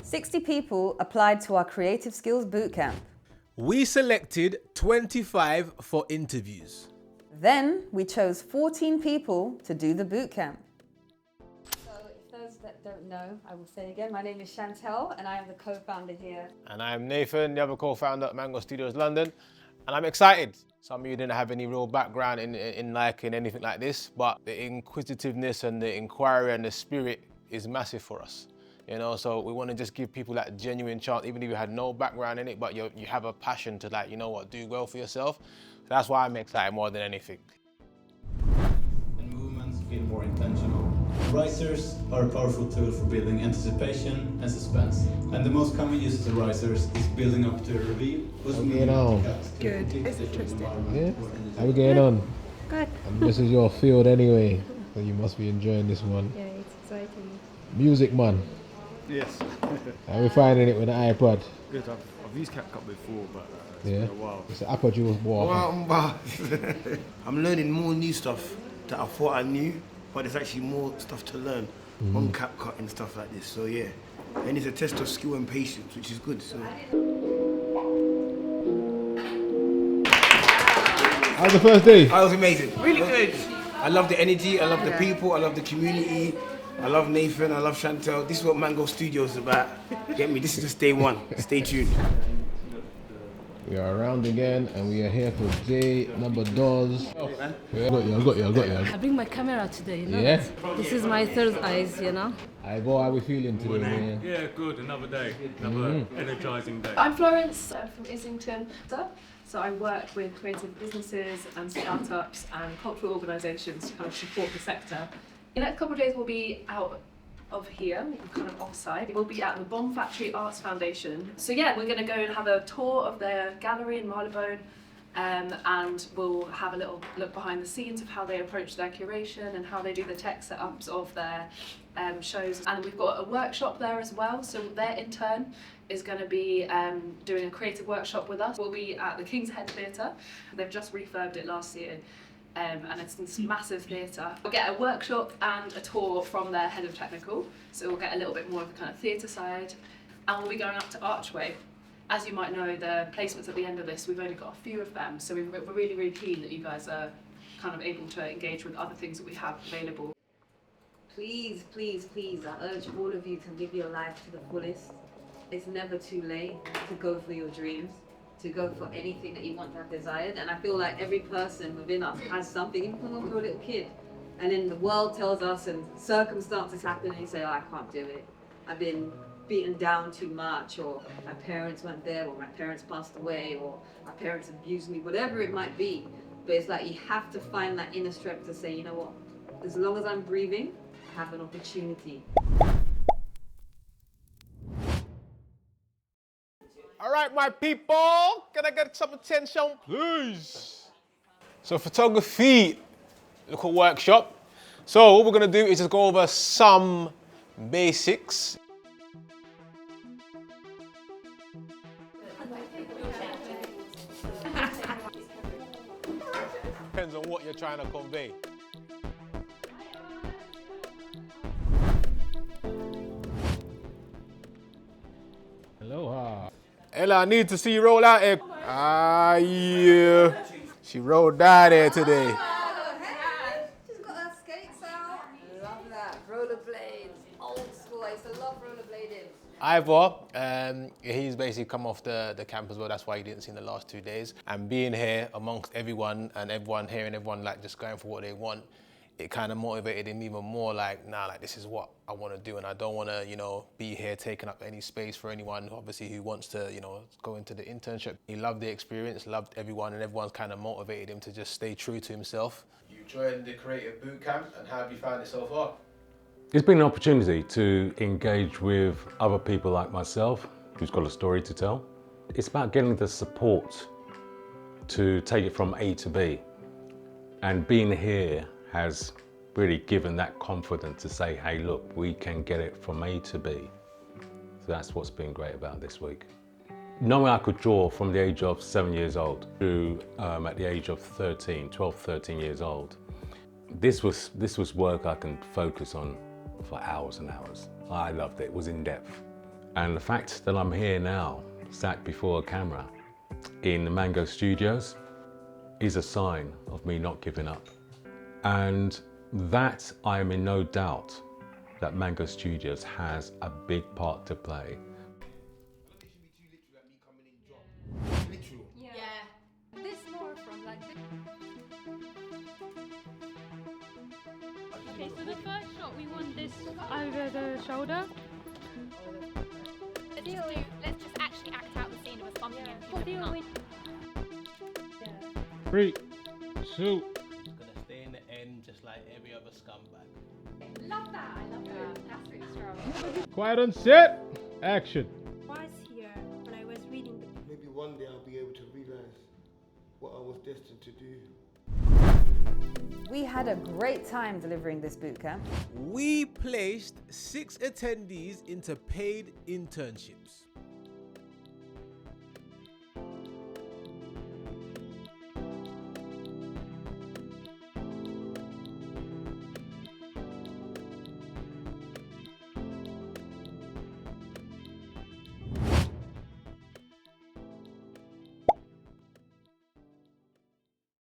60 people applied to our Creative Skills Bootcamp. We selected 25 for interviews. Then we chose 14 people to do the bootcamp. So if those that don't know, I will say again, my name is Chantel and I am the co-founder here. And I'm Nathan, the other co-founder at Mango Studios London. And I'm excited. Some of you didn't have any real background in anything like this, but the inquisitiveness and the inquiry and the spirit is massive for us. You know, so we want to just give people that genuine chance, even if you had no background in it, but you have a passion to, like, you know what, do well for yourself. So that's why I'm excited more than anything. And movements feel more intentional. Risers are a powerful tool for building anticipation and suspense. And the most common use of risers is building up to a reveal. What's going on? Good. It's interesting. Yeah? How we getting on? Good. And this is your field anyway, so you must be enjoying this one. Yeah, it's exciting. Music, man. Yes. How are we finding it with the iPod? Good. I've used CapCut before, but it's Yeah. been a while. It's the Apple Juice walk. I'm learning more new stuff that I thought I knew, but there's actually more stuff to learn on CapCut and stuff like this. So yeah, and it's a test of skill and patience, which is good. So. How's the first day? It was amazing. Really good. I love the energy. I love the people. I love the community. I love Nathan. I love Chantel. This is what Mango Studios is about. Get me? This is just day one. Stay tuned. We are around again, and we are here for day number doors. Yeah, I got you. I bring my camera today, you know. Yeah? This is my third eyes, you know. Hi, boy, how we feeling today, man? Yeah, good. Another day. Another energising day. I'm Florence from Islington. So I work with creative businesses and startups and cultural organisations to kind of support the sector. In the next couple of days we'll be out of here, kind of off-site. We'll be at the Bomb Factory Arts Foundation. So yeah, we're going to go and have a tour of their gallery in Marylebone, and we'll have a little look behind the scenes of how they approach their curation and how they do the tech setups of their shows. And we've got a workshop there as well, so their intern is going to be doing a creative workshop with us. We'll be at the King's Head Theatre. They've just refurbed it last year. And it's this massive theatre. We'll get a workshop and a tour from their head of technical, so we'll get a little bit more of the kind of theatre side, and we'll be going up to Archway. As you might know, the placements at the end of this, we've only got a few of them, so we're really, really keen that you guys are kind of able to engage with other things that we have available. Please, please, please, I urge all of you to live your life to the fullest. It's never too late to go for your dreams, to go for anything that you want to have desired. And I feel like every person within us has something, even when we're a little kid. And then the world tells us and circumstances happen and you say, oh, I can't do it. I've been beaten down too much, or my parents weren't there, or my parents passed away, or my parents abused me, whatever it might be. But it's like you have to find that inner strength to say, you know what, as long as I'm breathing, I have an opportunity. All right, my people, can I get some attention, please? So photography, little workshop. So what we're gonna do is just go over some basics. Depends on what you're trying to convey. Aloha. Ella, I need to see you roll out here. Ah, yeah. She rolled out there today. She's got her skates out. Love that. Rollerblades. Old school. I used to love rollerblading. Ivor, he's basically come off the camp as well. That's why he didn't see in the last 2 days. And being here amongst everyone and everyone here and everyone like just going for what they want, it kind of motivated him even more, like, nah, like this is what I want to do, and I don't want to, you know, be here taking up any space for anyone obviously who wants to, you know, go into the internship. He loved the experience, loved everyone, and everyone's kind of motivated him to just stay true to himself. You joined the Creative Bootcamp, and how have you found it so far? It's been an opportunity to engage with other people like myself who's got a story to tell. It's about getting the support to take it from A to B, and being here has really given that confidence to say, hey, look, we can get it from A to B. So that's what's been great about this week. Knowing I could draw from the age of 7 years old to at the age of 12, 13 years old, this was work I can focus on for hours and hours. I loved it, it was in depth. And the fact that I'm here now, sat before a camera in the Mango Studios, is a sign of me not giving up. And that I am in no doubt that Mango Studios has a big part to play. Yeah. This more from like this. Okay, so the first shot we want this over the shoulder. Let's just actually act out the scene of us bumping into each 3, 2. Gonna stay in the end just like every other scumbag. Love that. I love that. That's really strong. Quiet on set. Action. Twice here when I was reading the Maybe one day I'll be able to realize what I was destined to do. We had a great time delivering this bootcamp. We placed 6 attendees into paid internships.